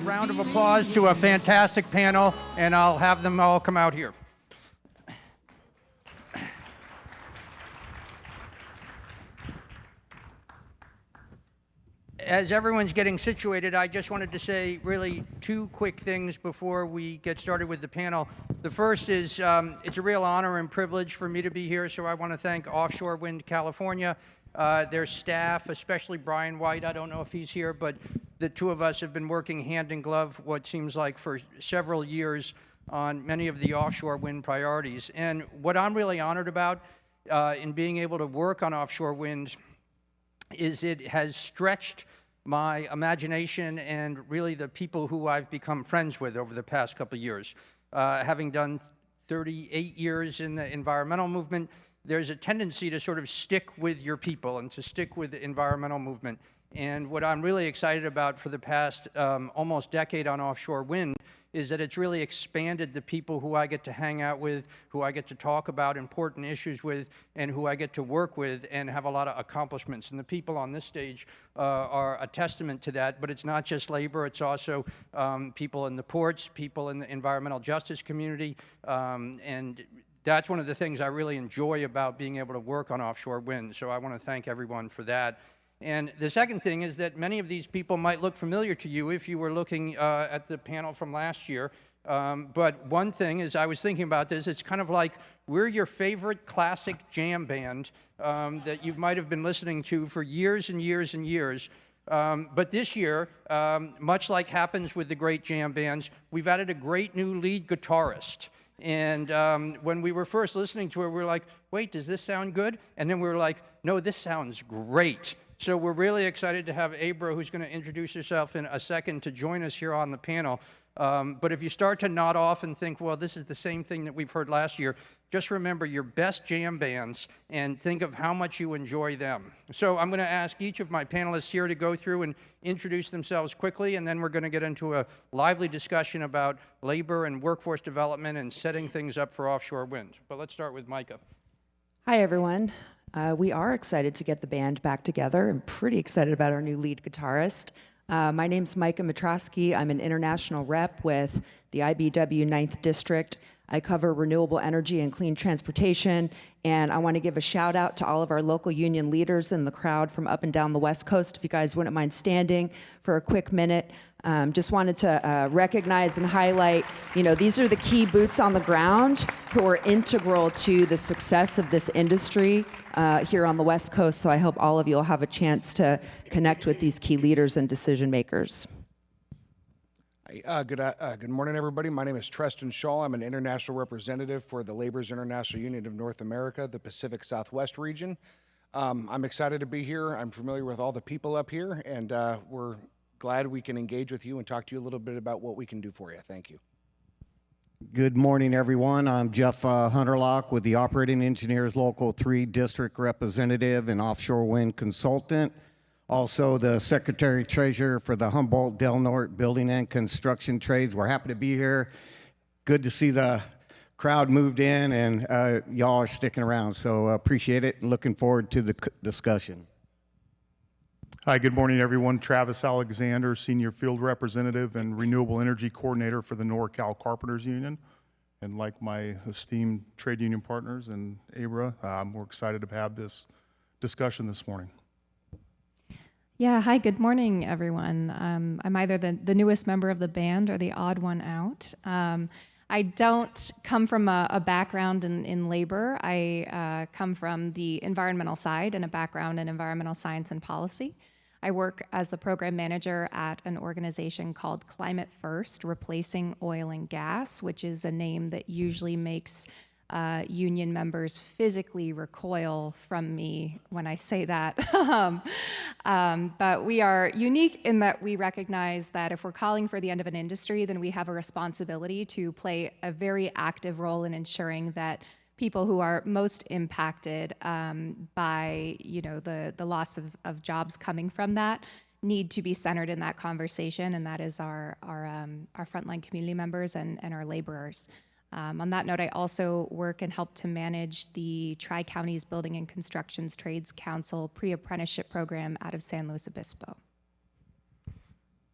round of applause to a fantastic panel, and I'll have them all come out here. As everyone's getting situated, I just wanted to say really two quick things before we get started with the panel. The first is it's a real honor and privilege for me to be here, so I want to thank Offshore Wind California, their staff, especially Brian White. I don't know if he's here, but the two of us have been working hand in glove what seems like for several years on many of the offshore wind priorities. And what I'm really honored about in being able to work on offshore wind is it has stretched my imagination and really the people who I've become friends with over the past couple of years. Having done 38 years in the environmental movement, there's a tendency to sort of stick with your people and to stick with the environmental movement. And what I'm really excited about for the past almost decade on offshore wind is that it's really expanded the people who I get to hang out with, who I get to talk about important issues with, and who I get to work with and have a lot of accomplishments. And the people on this stage are a testament to that, but it's not just labor, it's also people in the ports, people in the environmental justice community, and that's one of the things I really enjoy about being able to work on offshore wind. So I want to thank everyone for that. And the second thing is that many of these people might look familiar to you if you were looking at the panel from last year. But one thing is, I was thinking about this, it's kind of like we're your favorite classic jam band that you might have been listening to for years and years and years. But this year, much like happens with the great jam bands, we've added a great new lead guitarist. And when we were first listening to her, we were like, wait, does this sound good? And then we were like, no, this sounds great. So we're really excited to have Abrah, who's going to introduce herself in a second, to join us here on the panel. But if you start to nod off and think, well, this is the same thing that we've heard last year, just remember your best jam bands and think of how much you enjoy them. So I'm going to ask each of my panelists here to go through and introduce themselves quickly, and then we're going to get into a lively discussion about labor and workforce development and setting things up for offshore wind. But let's start with Micah. Hi, everyone. We are excited to get the band back together. I'm pretty excited about our new lead guitarist. My name's Micah Mitrosky. I'm an international rep with the IBEW 9th District. I cover renewable energy and clean transportation, and I want to give a shout out to all of our local union leaders in the crowd from up and down the West Coast. If you guys wouldn't mind standing for a quick minute. Just wanted to recognize and highlight, these are the key boots on the ground who are integral to the success of this industry here on the West Coast. So I hope all of you will have a chance to connect with these key leaders and decision makers. Good morning, everybody. My name is Treston Shull. I'm an international representative for the Labor's International Union of North America, the Pacific Southwest region. I'm excited to be here. I'm familiar with all the people up here, and we're glad we can engage with you and talk to you a little bit about what we can do for you. Thank you. Good morning, everyone. I'm Jeff Hunerlach with the Operating Engineers Local 3 District Representative and Offshore Wind Consultant. Also the Secretary Treasurer for the Humboldt Del Norte Building and Construction Trades. We're happy to be here. Good to see the crowd moved in and y'all are sticking around. So appreciate it and looking forward to the discussion. Hi, good morning, everyone. Travis Alexander, Senior Field Representative and Renewable Energy Coordinator for the NorCal Carpenters Union. And like my esteemed trade union partners and Abrah, we're excited to have this discussion this morning. Yeah, hi, good morning, everyone. I'm either the newest member of the band or the odd one out. I don't come from a background in labor. I come from the environmental side and a background in environmental science and policy. I work as the program manager at an organization called Climate First, Replacing Oil and Gas, which is a name that usually makes union members physically recoil from me when I say that. But we are unique in that we recognize that if we're calling for the end of an industry, then we have a responsibility to play a very active role in ensuring that people who are most impacted by the loss of jobs coming from that need to be centered in that conversation, and that is our frontline community members and our laborers. On that note, I also work and help to manage the Tri-Counties Building and Constructions Trades Council pre-apprenticeship program out of San Luis Obispo.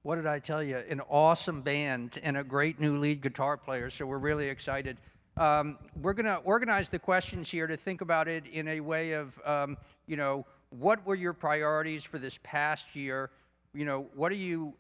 What did I tell you? An awesome band and a great new lead guitar player, so we're really excited. We're going to organize the questions here to think about it in a way of, you know, what were your priorities for this past year? You know, what are you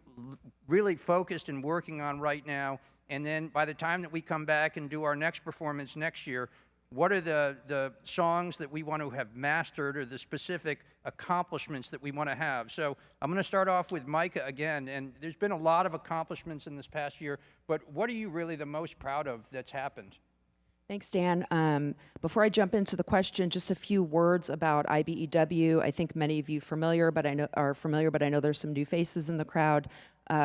really focused and working on right now? And then by the time that we come back and do our next performance next year, what are the songs that we want to have mastered or the specific accomplishments that we want to have? So I'm going to start off with Micah again, and there's been a lot of accomplishments in this past year, but what are you really the most proud of that's happened? Thanks, Dan. Before I jump into the question, just a few words about IBEW. I think many of you are familiar, but I know there's some new faces in the crowd.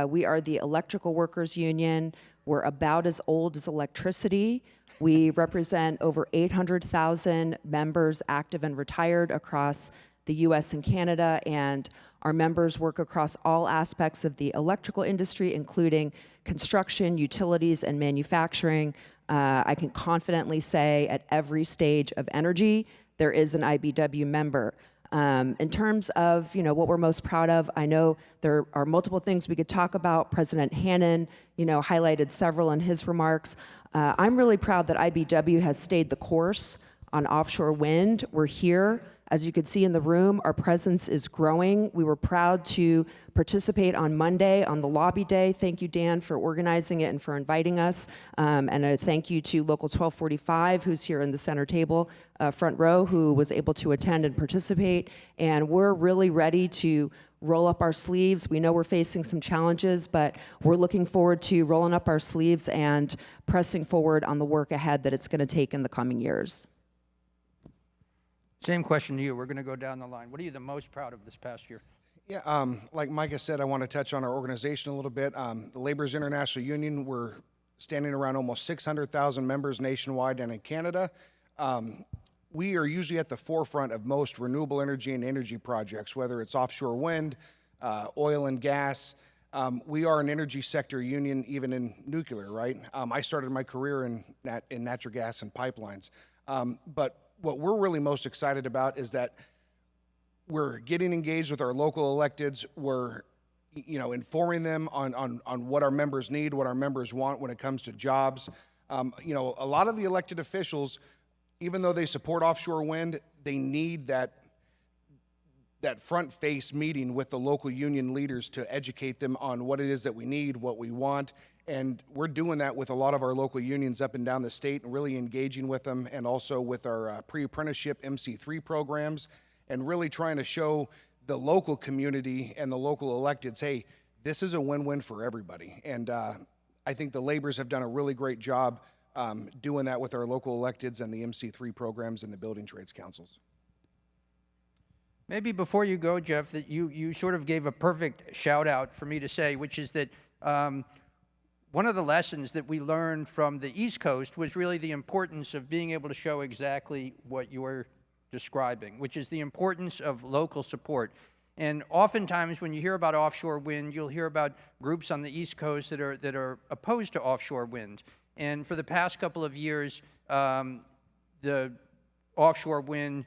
We are the Electrical Workers Union. We're about as old as electricity. We represent over 800,000 members, active and retired, across the US and Canada, and our members work across all aspects of the electrical industry, including construction, utilities, and manufacturing. I can confidently say at every stage of energy, there is an IBEW member. In terms of, you know, what we're most proud of, I know there are multiple things we could talk about. President Hannon, you know, highlighted several in his remarks. I'm really proud that IBEW has stayed the course on offshore wind. We're here. As you can see in the room, our presence is growing. We were proud to participate on Monday on the lobby day. Thank you, Dan, for organizing it and for inviting us. And a thank you to Local 1245, who's here in the center table, front row, who was able to attend and participate. And we're really ready to roll up our sleeves. We know we're facing some challenges, but we're looking forward to rolling up our sleeves and pressing forward on the work ahead that it's going to take in the coming years. Same question to you. We're going to go down the line. What are you the most proud of this past year? Yeah, like Micah said, I want to touch on our organization a little bit. The Laborers International Union, we're standing around almost 600,000 members nationwide and in Canada. We are usually at the forefront of most renewable energy and energy projects, whether it's offshore wind, oil and gas. We are an energy sector union, even in nuclear, right? I started my career in natural gas and pipelines. But what we're really most excited about is that we're getting engaged with our local electeds. We're, you know, informing them on what our members need, what our members want when it comes to jobs. You know, a lot of the elected officials, even though they support offshore wind, they need that front face meeting with the local union leaders to educate them on what it is that we need, what we want. And we're doing that with a lot of our local unions up and down the state and really engaging with them, and also with our pre-apprenticeship MC3 programs, and really trying to show the local community and the local electeds, hey, this is a win-win for everybody. And I think the Laborers have done a really great job doing that with our local electeds and the MC3 programs and the building trades councils. Maybe before you go, Jeff, that you sort of gave a perfect shout out for me to say, which is that one of the lessons that we learned from the East Coast was really the importance of being able to show exactly what you're describing, which is the importance of local support. And oftentimes when you hear about offshore wind, you'll hear about groups on the East Coast that are opposed to offshore wind. And for the past couple of years, the offshore wind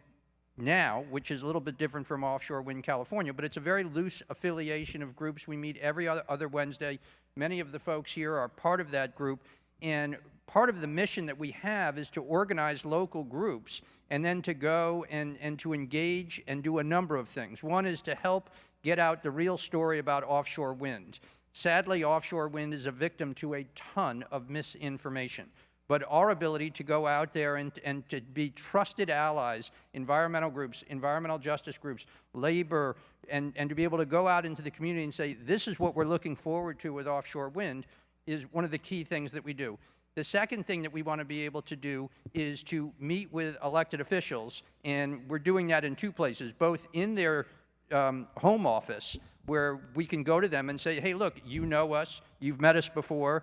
now, which is a little bit different from offshore wind California, but it's a very loose affiliation of groups. We meet every other Wednesday. Many of the folks here are part of that group, and part of the mission that we have is to organize local groups and then to go and to engage and do a number of things. One is to help get out the real story about offshore wind. Sadly, offshore wind is a victim to a ton of misinformation. But our ability to go out there and to be trusted allies, environmental groups, environmental justice groups, labor, and to be able to go out into the community and say, this is what we're looking forward to with offshore wind, is one of the key things that we do. The second thing that we want to be able to do is to meet with elected officials, and we're doing that in two places, both in their home office, where we can go to them and say, hey, look, you know us, you've met us before,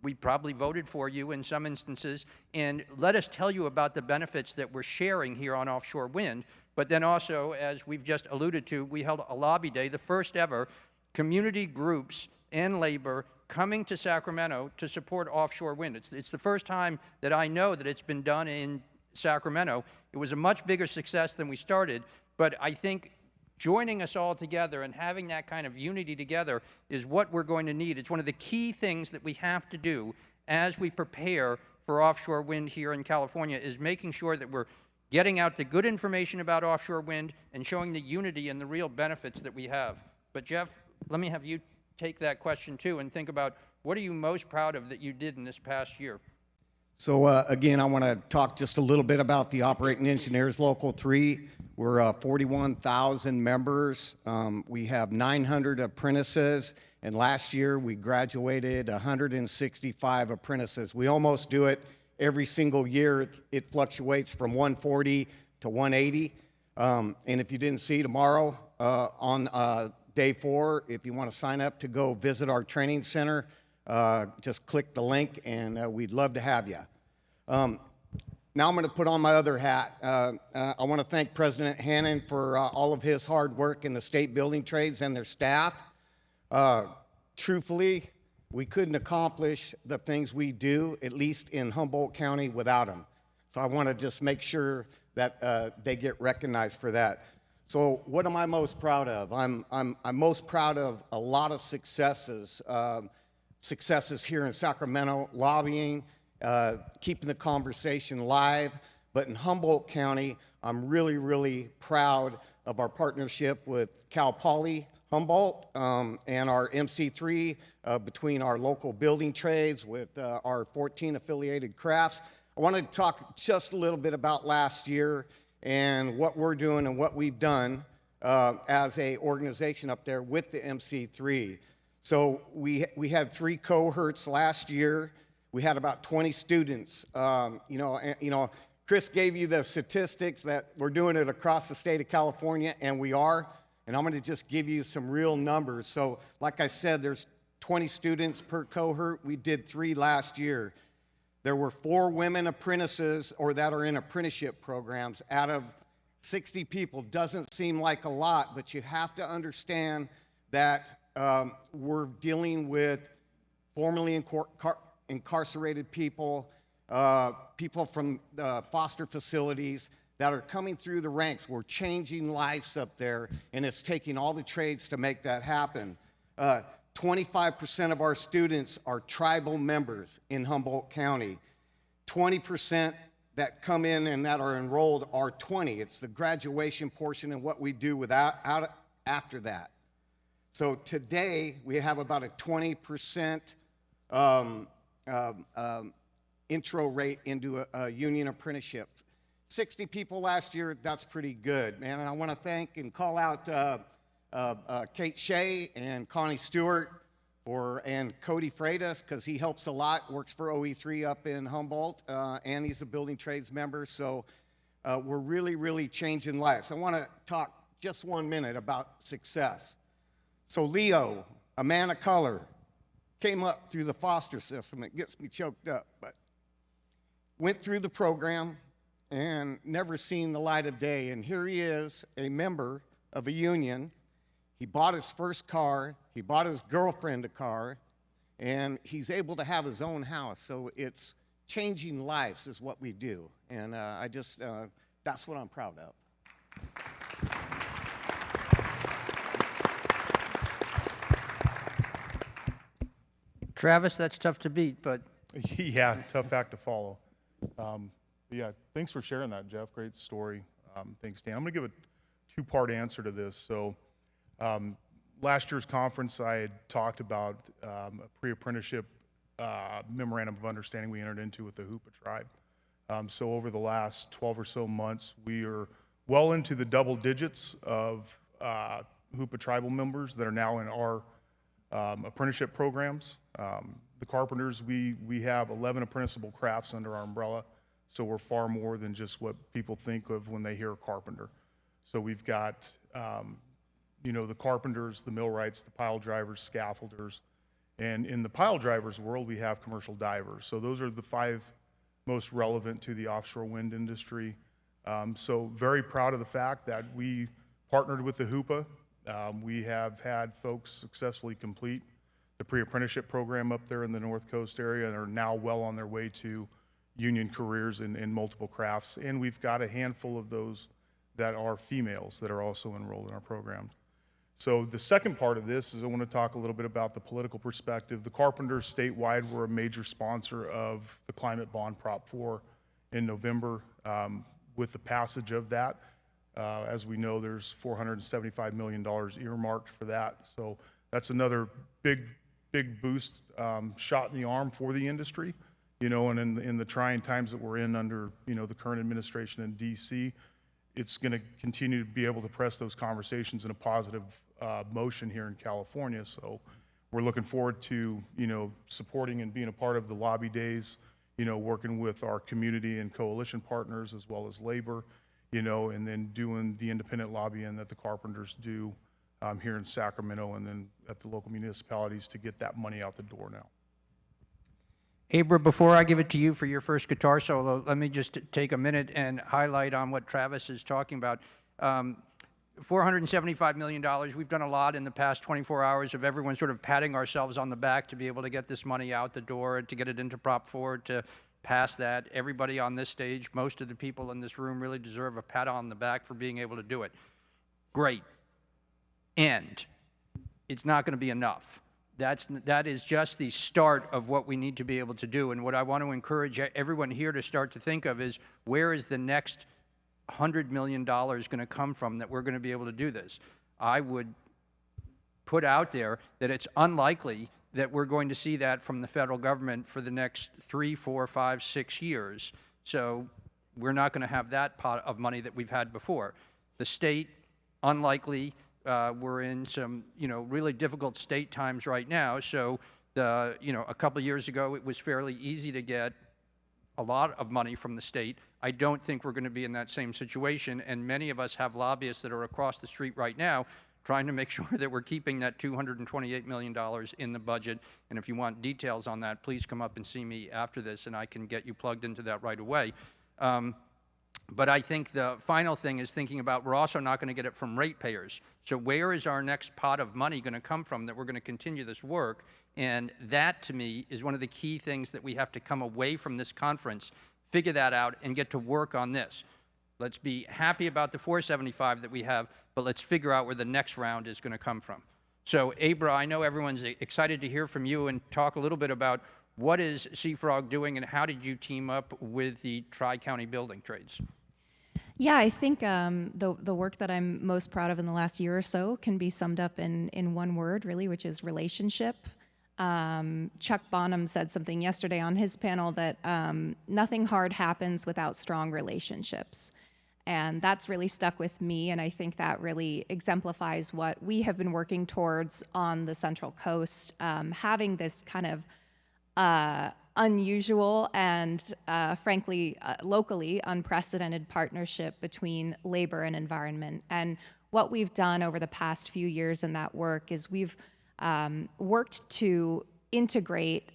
we probably voted for you in some instances, and let us tell you about the benefits that we're sharing here on offshore wind. But then also, as we've just alluded to, we held a lobby day, the first ever, community groups and labor coming to Sacramento to support offshore wind. It's the first time that I know that it's been done in Sacramento. It was a much bigger success than we started, but I think joining us all together and having that kind of unity together is what we're going to need. It's one of the key things that we have to do as we prepare for offshore wind here in California, is making sure that we're getting out the good information about offshore wind and showing the unity and the real benefits that we have. But Jeff, let me have you take that question too and think about, what are you most proud of that you did in this past year? So again, I want to talk just a little bit about the Operating Engineers Local 3. We're 41,000 members. We have 900 apprentices, and last year we graduated 165 apprentices. We almost do it every single year. It fluctuates from 140 to 180. And if you didn't see tomorrow on day 4, if you want to sign up to go visit our training center, just click the link, and we'd love to have you. Now I'm going to put on my other hat. I want to thank President Hannon for all of his hard work in the state building trades and their staff. Truthfully, we couldn't accomplish the things we do, at least in Humboldt County, without him. So I want to just make sure that they get recognized for that. So what am I most proud of? I'm most proud of a lot of successes. Successes here in Sacramento, lobbying, keeping the conversation live. But in Humboldt County, I'm really, really proud of our partnership with Cal Poly Humboldt and our MC3 between our local building trades with our 14 affiliated crafts. I wanted to talk just a little bit about last year and what we're doing and what we've done as a organization up there with the MC3. So we had 3 cohorts last year. We had about 20 students. Chris gave you the statistics that we're doing it across the state of California, and we are. And I'm going to just give you some real numbers. So like I said, there's 20 students per cohort. We did 3 last year. There were 4 women apprentices or that are in apprenticeship programs out of 60 people. Doesn't seem like a lot, but you have to understand that we're dealing with formerly incarcerated people, people from foster facilities that are coming through the ranks. We're changing lives up there, and it's taking all the trades to make that happen. 25% of our students are tribal members in Humboldt County. 20% that come in and that are enrolled are 20. It's the graduation portion and what we do after that. So today, we have about a 20% intro rate into a union apprenticeship. 60 people last year, that's pretty good, man. And I want to thank and call out Kate Shea and Connie Steward and Cody Freitas, because he helps a lot, works for OE3 up in Humboldt, and he's a building trades member. So we're really, really changing lives. I want to talk just 1 minute about success. So Leo, a man of color, came up through the foster system. It gets me choked up, but went through the program and never seen the light of day. And here he is, a member of a union. He bought his first car. He bought his girlfriend a car, and he's able to have his own house. So it's changing lives is what we do. And that's what I'm proud of. Travis, that's tough to beat, but Yeah, tough act to follow. Yeah, thanks for sharing that, Jeff. Great story. Thanks, Dan. I'm going to give a 2-part answer to this. So last year's conference, I had talked about a pre-apprenticeship memorandum of understanding we entered into with the Hoopa tribe. So over the last 12 or so months, we are well into the double digits of Hoopa tribal members that are now in our apprenticeship programs. The Carpenters, we have 11 apprenticeable crafts under our umbrella, so we're far more than just what people think of when they hear carpenter. So we've got, the carpenters, the millwrights, the pile drivers, scaffolders, and in the pile drivers world, we have commercial divers. So those are the 5 most relevant to the offshore wind industry. So very proud of the fact that we partnered with the Hoopa. We have had folks successfully complete the pre-apprenticeship program up there in the North Coast area and are now well on their way to union careers in multiple crafts. And we've got a handful of those that are females that are also enrolled in our program. So the second part of this is I want to talk a little bit about the political perspective. The Carpenters statewide were a major sponsor of the Climate Bond Prop 4 in November. With the passage of that, as we know, there's $475 million earmarked for that. So that's another big boost, shot in the arm for the industry, and in the trying times that we're in under, the current administration in DC, it's going to continue to be able to press those conversations in a positive motion here in California. So we're looking forward to, supporting and being a part of the lobby days, working with our community and coalition partners as well as labor, and then doing the independent lobbying that the Carpenters do here in Sacramento and then at the local municipalities to get that money out the door now. Abrah, before I give it to you for your first guitar solo, let me just take a minute and highlight on what Travis is talking about. $475 million, we've done a lot in the past 24 hours of everyone sort of patting ourselves on the back to be able to get this money out the door, to get it into Prop 4, to pass that. Everybody on this stage, most of the people in this room really deserve a pat on the back for being able to do it. Great. And it's not going to be enough. That is just the start of what we need to be able to do. And what I want to encourage everyone here to start to think of is, where is the next $100 million going to come from that we're going to be able to do this? I would put out there that it's unlikely that we're going to see that from the federal government for the next 3, 4, 5, 6 years. So we're not going to have that pot of money that we've had before. The state, unlikely. We're in some, really difficult state times right now. So a couple of years ago, it was fairly easy to get a lot of money from the state. I don't think we're going to be in that same situation. And many of us have lobbyists that are across the street right now trying to make sure that we're keeping that $228 million in the budget. And if you want details on that, please come up and see me after this, and I can get you plugged into that right away. But I think the final thing is thinking about, we're also not going to get it from ratepayers. So where is our next pot of money going to come from that we're going to continue this work? And that, to me, is one of the key things that we have to come away from this conference, figure that out, and get to work on this. Let's be happy about the 475 that we have, but let's figure out where the next round is going to come from. So, Abrah, I know everyone's excited to hear from you and talk a little bit about what is CFROG doing and how did you team up with the Tri-County Building Trades? Yeah, I think the work that I'm most proud of in the last year or so can be summed up in one word, really, which is relationship. Chuck Bonham said something yesterday on his panel that nothing hard happens without strong relationships. And that's really stuck with me, and I think that really exemplifies what we have been working towards on the Central Coast, having this kind of unusual and frankly, locally unprecedented partnership between labor and environment. And what we've done over the past few years in that work is we've worked to integrate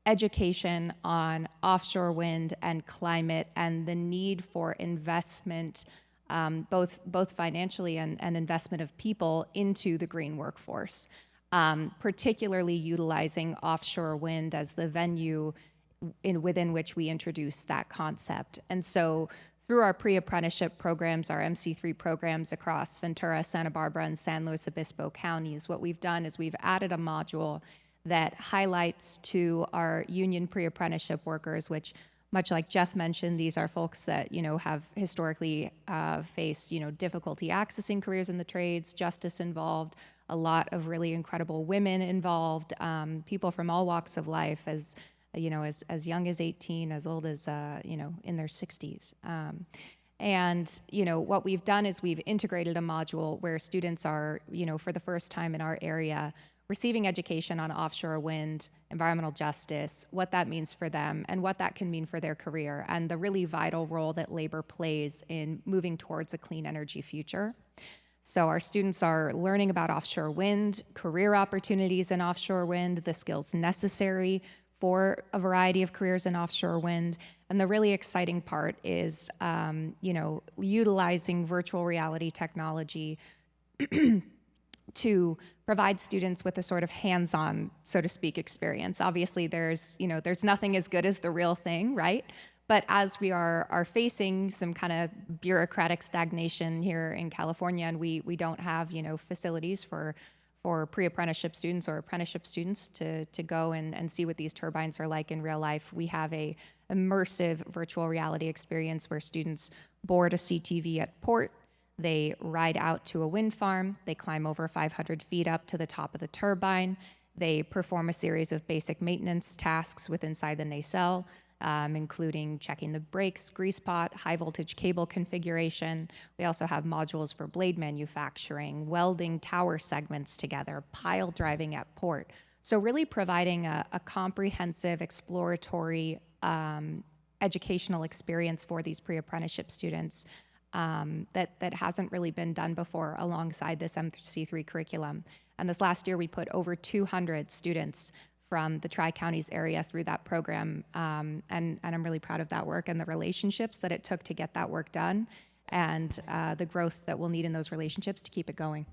education on offshore wind and climate and the need for investment, both financially and investment of people into the green workforce. Particularly utilizing offshore wind as the venue within which we introduce that concept. And so through our pre-apprenticeship programs, our MC3 programs across Ventura, Santa Barbara, and San Luis Obispo counties, what we've done is we've added a module that highlights to our union pre-apprenticeship workers, which, much like Jeff mentioned, these are folks that, have historically faced, difficulty accessing careers in the trades, justice involved, a lot of really incredible women involved, people from all walks of life, as young as 18, as old as, in their 60s. And, what we've done is we've integrated a module where students are, for the first time in our area, receiving education on offshore wind, environmental justice, what that means for them, and what that can mean for their career, and the really vital role that labor plays in moving towards a clean energy future. So our students are learning about offshore wind, career opportunities in offshore wind, the skills necessary for a variety of careers in offshore wind. And the really exciting part is, utilizing virtual reality technology to provide students with a sort of hands-on, so to speak, experience. Obviously, there's nothing as good as the real thing, right? But as we are facing some kind of bureaucratic stagnation here in California, and we don't have, facilities for pre-apprenticeship students or apprenticeship students to go and see what these turbines are like in real life, we have a immersive virtual reality experience where students board a CTV at port, they ride out to a wind farm, they climb over 500 feet up to the top of the turbine, they perform a series of basic maintenance tasks with inside the nacelle, including checking the brakes, grease pot, high voltage cable configuration. We also have modules for blade manufacturing, welding tower segments together, pile driving at port. So really providing a comprehensive, exploratory educational experience for these pre-apprenticeship students that hasn't really been done before alongside this MC3 curriculum. And this last year, we put over 200 students from the Tri-Counties area through that program. And I'm really proud of that work and the relationships that it took to get that work done, and the growth that we'll need in those relationships to keep it going.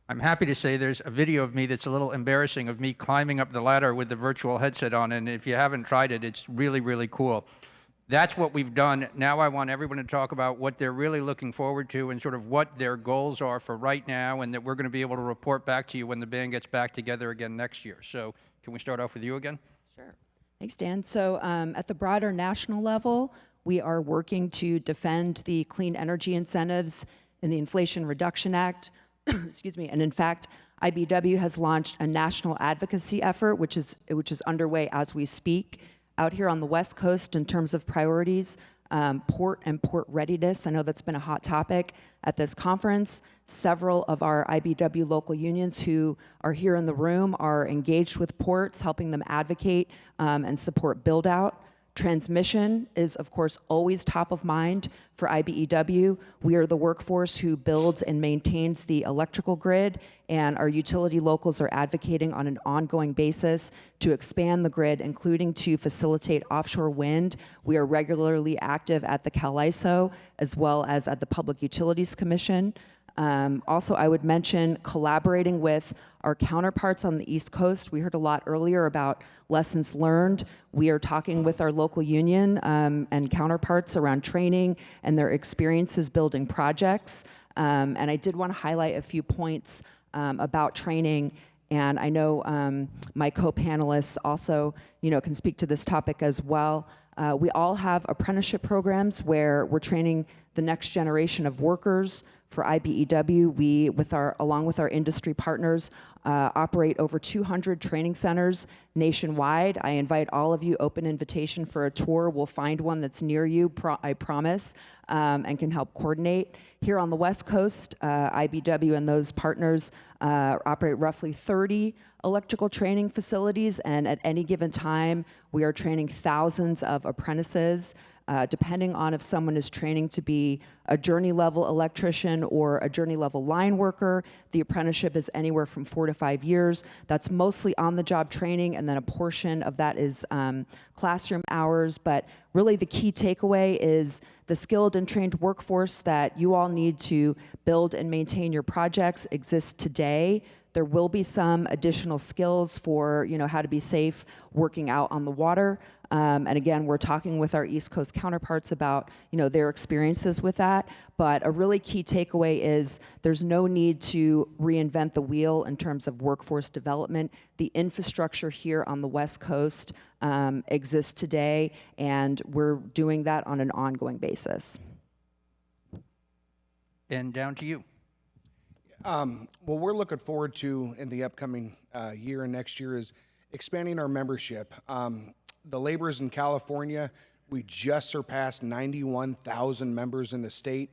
I'm happy to say there's a video of me that's a little embarrassing of me climbing up the ladder with the virtual headset on, and if you haven't tried it, it's really, really cool. That's what we've done. Now I want everyone to talk about what they're really looking forward to and sort of what their goals are for right now, and that we're going to be able to report back to you when the band gets back together again next year. So can we start off with you again? Sure. Thanks, Dan. So at the broader national level, we are working to defend the clean energy incentives in the Inflation Reduction Act. Excuse me. And in fact, IBEW has launched a national advocacy effort, which is underway as we speak. Out here on the West Coast, in terms of priorities, port and port readiness. I know that's been a hot topic at this conference. Several of our IBEW local unions who are here in the room are engaged with ports, helping them advocate and support build-out. Transmission is, of course, always top of mind for IBEW. We are the workforce who builds and maintains the electrical grid, and our utility locals are advocating on an ongoing basis to expand the grid, including to facilitate offshore wind. We are regularly active at the CalISO as well as at the Public Utilities Commission. Also, I would mention collaborating with our counterparts on the East Coast. We heard a lot earlier about lessons learned. We are talking with our local union and counterparts around training and their experiences building projects. And I did want to highlight a few points about training. And I know my co-panelists also, can speak to this topic as well. We all have apprenticeship programs where we're training the next generation of workers. For IBEW, we, along with our industry partners, operate over 200 training centers nationwide. I invite all of you, open invitation for a tour. We'll find one that's near you, I promise, and can help coordinate. Here on the West Coast, IBEW and those partners operate roughly 30 electrical training facilities, and at any given time, we are training thousands of apprentices. Depending on if someone is training to be a journey level electrician or a journey level line worker, the apprenticeship is anywhere from 4 to 5 years. That's mostly on the job training, and then a portion of that is classroom hours. But really the key takeaway is the skilled and trained workforce that you all need to build and maintain your projects exists today. There will be some additional skills for, how to be safe working out on the water. And again, we're talking with our East Coast counterparts about, their experiences with that. But a really key takeaway is there's no need to reinvent the wheel in terms of workforce development. The infrastructure here on the West Coast exists today, and we're doing that on an ongoing basis. And down to you. What we're looking forward to in the upcoming year and next year is expanding our membership. The laborers in California, we just surpassed 91,000 members in the state.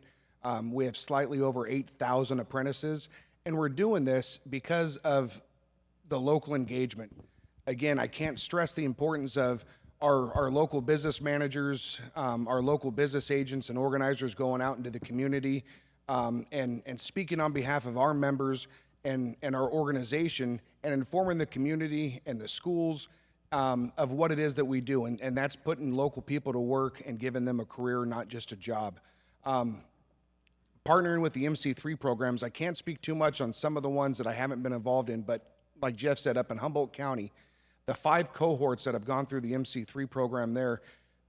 We have slightly over 8,000 apprentices, and we're doing this because of the local engagement. Again, I can't stress the importance of our local business managers, our local business agents and organizers going out into the community and speaking on behalf of our members and our organization and informing the community and the schools of what it is that we do. And that's putting local people to work and giving them a career, not just a job. Partnering with the MC3 programs, I can't speak too much on some of the ones that I haven't been involved in, but like Jeff said, up in Humboldt County, the 5 cohorts that have gone through the MC3 program there,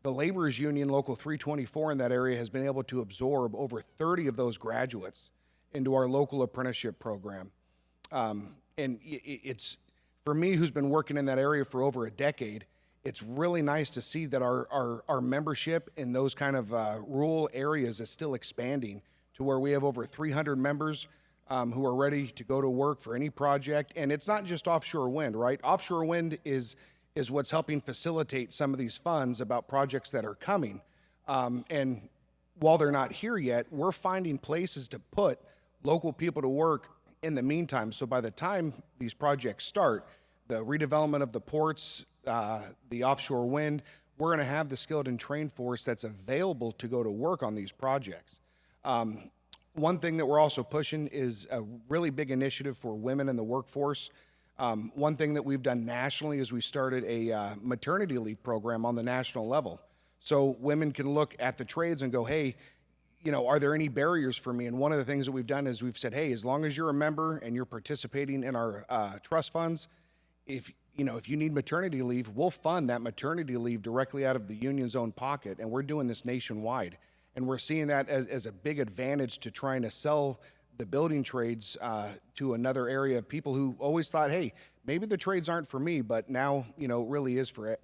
The Laborers Union, Local 324 in that area, has been able to absorb over 30 of those graduates into our local apprenticeship program. And it's, for me, who's been working in that area for over a decade, it's really nice to see that our membership in those kind of rural areas is still expanding to where we have over 300 members who are ready to go to work for any project. And it's not just offshore wind, right? Offshore wind is what's helping facilitate some of these funds about projects that are coming. And while they're not here yet, we're finding places to put local people to work in the meantime. So by the time these projects start, the redevelopment of the ports, the offshore wind, we're going to have the skilled and trained force that's available to go to work on these projects. One thing that we're also pushing is a really big initiative for women in the workforce. One thing that we've done nationally is we started a maternity leave program on the national level. So women can look at the trades and go, hey, you know, are there any barriers for me? And one of the things that we've done is we've said, hey, as long as you're a member and you're participating in our trust funds, if you need maternity leave, we'll fund that maternity leave directly out of the union's own pocket. And we're doing this nationwide. And we're seeing that as a big advantage to trying to sell the building trades to another area of people who always thought, hey, maybe the trades aren't for me, but now, you know, it really is for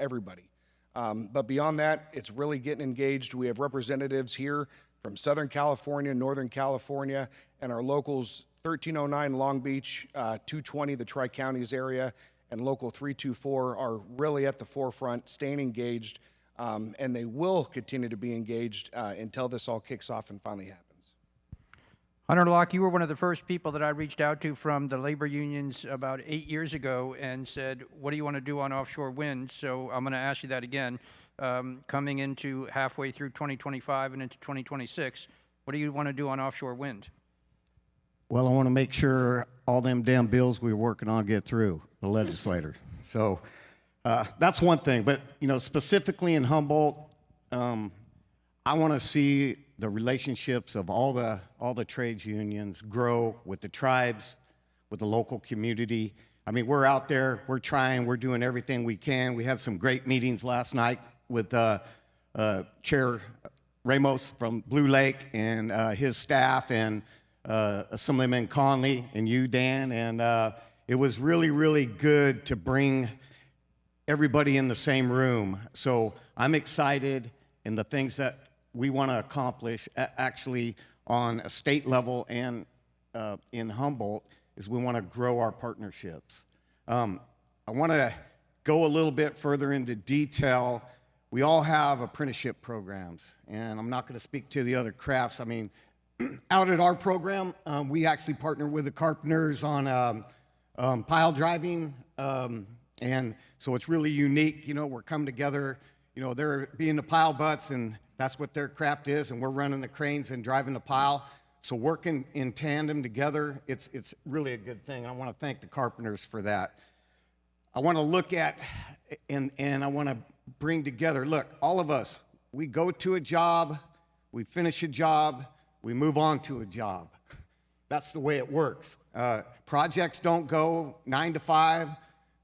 everybody. But beyond that, it's really getting engaged. We have representatives here from Southern California, Northern California, and our locals 1309 Long Beach, 220 the Tri-Counties area, and Local 324 are really at the forefront, staying engaged, and they will continue to be engaged until this all kicks off and finally happens. Hunerlach, you were one of the first people that I reached out to from the labor unions about 8 years ago and said, what do you want to do on offshore wind? So I'm going to ask you that again. Coming into halfway through 2025 and into 2026, what do you want to do on offshore wind? Well, I want to make sure all them damn bills we were working on get through the legislator. So that's one thing. But, you know, specifically in Humboldt, I want to see the relationships of all the trades unions grow with the tribes, with the local community. I mean, we're out there, we're trying, we're doing everything we can. We had some great meetings last night with Chair Ramos from Blue Lake and his staff, and some of them in Conley, and you, Dan, and it was really, really good to bring everybody in the same room. So I'm excited in the things that we want to accomplish actually on a state level and in Humboldt is we want to grow our partnerships. I want to go a little bit further into detail. We all have apprenticeship programs, and I'm not going to speak to the other crafts. I mean, out at our program, we actually partner with the Carpenters on pile driving, and so it's really unique. You know, we're coming together. You know, they're being the pile butts, and that's what their craft is, and we're running the cranes and driving the pile. So working in tandem together, it's really a good thing. I want to thank the Carpenters for that. I want to look at, and I want to bring together, look, all of us, we go to a job, we finish a job, we move on to a job. That's the way it works. Projects don't go 9 to 5.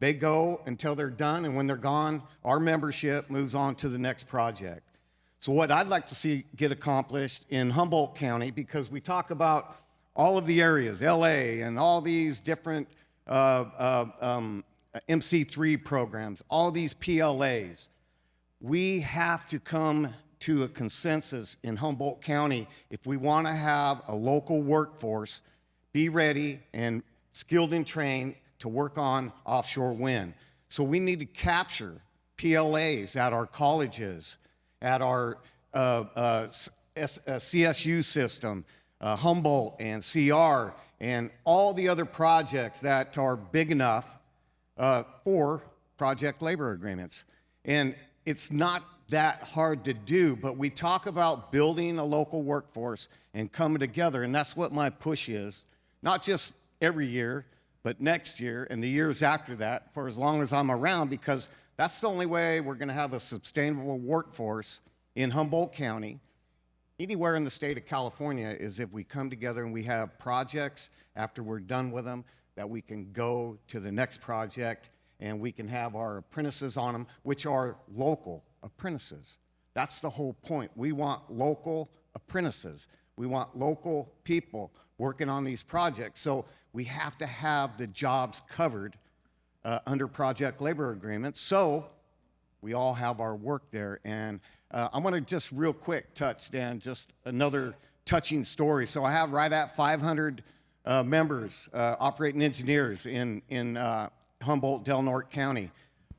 They go until they're done, and when they're gone, our membership moves on to the next project. So what I'd like to see get accomplished in Humboldt County, because we talk about all of the areas, LA and all these different MC3 programs, all these PLAs, we have to come to a consensus in Humboldt County if we want to have a local workforce be ready and skilled and trained to work on offshore wind. So we need to capture PLAs at our colleges, at our CSU system, Humboldt and CR, and all the other projects that are big enough for project labor agreements. And it's not that hard to do, but we talk about building a local workforce and coming together, and that's what my push is, not just every year, but next year and the years after that for as long as I'm around, because that's the only way we're going to have a sustainable workforce in Humboldt County, anywhere in the state of California, is if we come together and we have projects after we're done with them that we can go to the next project and we can have our apprentices on them, which are local. apprentices. That's the whole point. We want local apprentices. We want local people working on these projects. So we have to have the jobs covered under project labor agreements. So we all have our work there. And I want to just real quick touch, Dan, just another touching story. So I have right at 500 members, operating engineers in Humboldt, Del Norte County.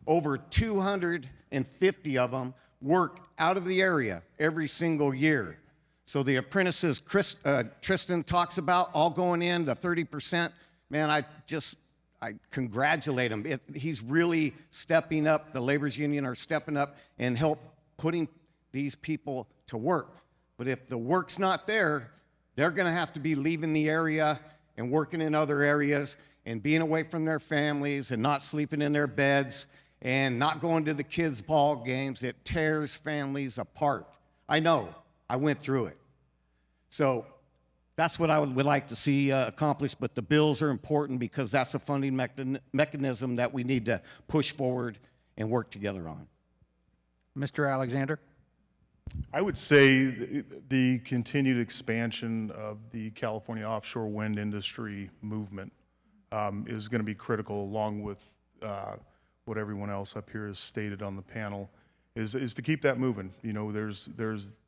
Over 250 of them work out of the area every single year. So the apprentices Treston talks about all going in, the 30%, man, I congratulate him. He's really stepping up. The labor's union are stepping up and help putting these people to work. But if the work's not there, they're going to have to be leaving the area and working in other areas and being away from their families and not sleeping in their beds and not going to the kids' ball games. It tears families apart. I know. I went through it. So that's what I would like to see accomplished, but the bills are important because that's a funding mechanism that we need to push forward and work together on. Mr. Alexander? I would say the continued expansion of the California offshore wind industry movement is going to be critical, along with what everyone else up here has stated on the panel, is to keep that moving. You know,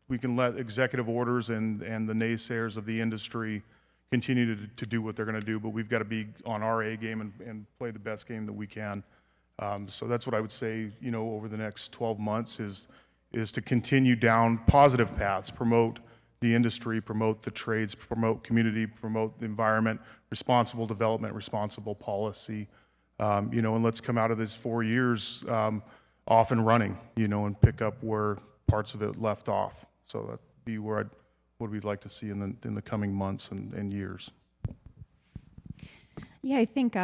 we can let executive orders and the naysayers of the industry continue to do what they're going to do, but we've got to be on our A game and play the best game that we can. So that's what I would say, you know, over the next 12 months is to continue down positive paths, promote the industry, promote the trades, promote community, promote the environment, responsible development, responsible policy, you know, and let's come out of this 4 years off and running, you know, and pick up where parts of it left off. So that'd be what we'd like to see in the coming months and years. Yeah, I think,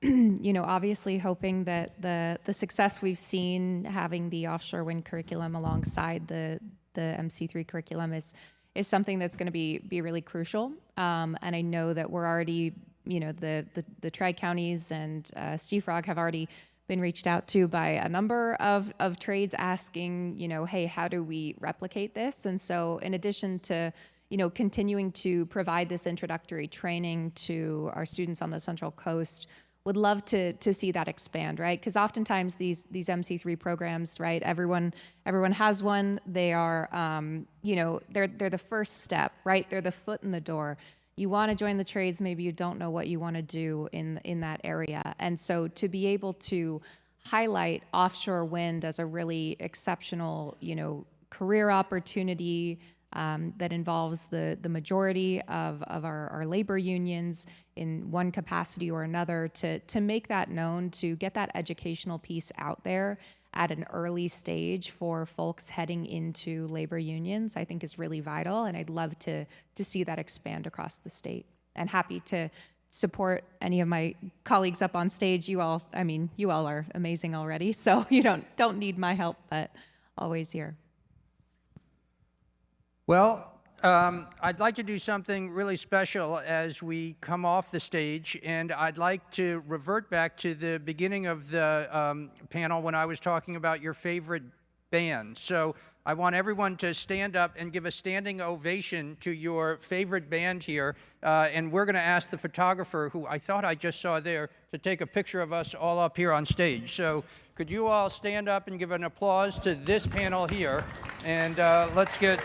you know, obviously hoping that the success we've seen having the offshore wind curriculum alongside the MC3 curriculum is something that's going to be really crucial. And I know that we're already, you know, the tri-counties and CFROG have already been reached out to by a number of trades asking, you know, hey, how do we replicate this? And so in addition to, you know, continuing to provide this introductory training to our students on the Central Coast, would love to see that expand, right? Because oftentimes these MC3 programs, right, everyone has one. They are, you know, they're the first step, right? They're the foot in the door. You want to join the trades, maybe you don't know what you want to do in that area. And so to be able to highlight offshore wind as a really exceptional, you know, career opportunity that involves the majority of our labor unions in one capacity or another, to make that known, to get that educational piece out there at an early stage for folks heading into labor unions, I think is really vital, and I'd love to see that expand across the state. And happy to support any of my colleagues up on stage. You all are amazing already, so you don't need my help, but always here. Well, I'd like to do something really special as we come off the stage, and I'd like to revert back to the beginning of the panel when I was talking about your favorite band. So I want everyone to stand up and give a standing ovation to your favorite band here, and we're going to ask the photographer, who I thought I just saw there, to take a picture of us all up here on stage. So could you all stand up and give an applause to this panel here, and let's get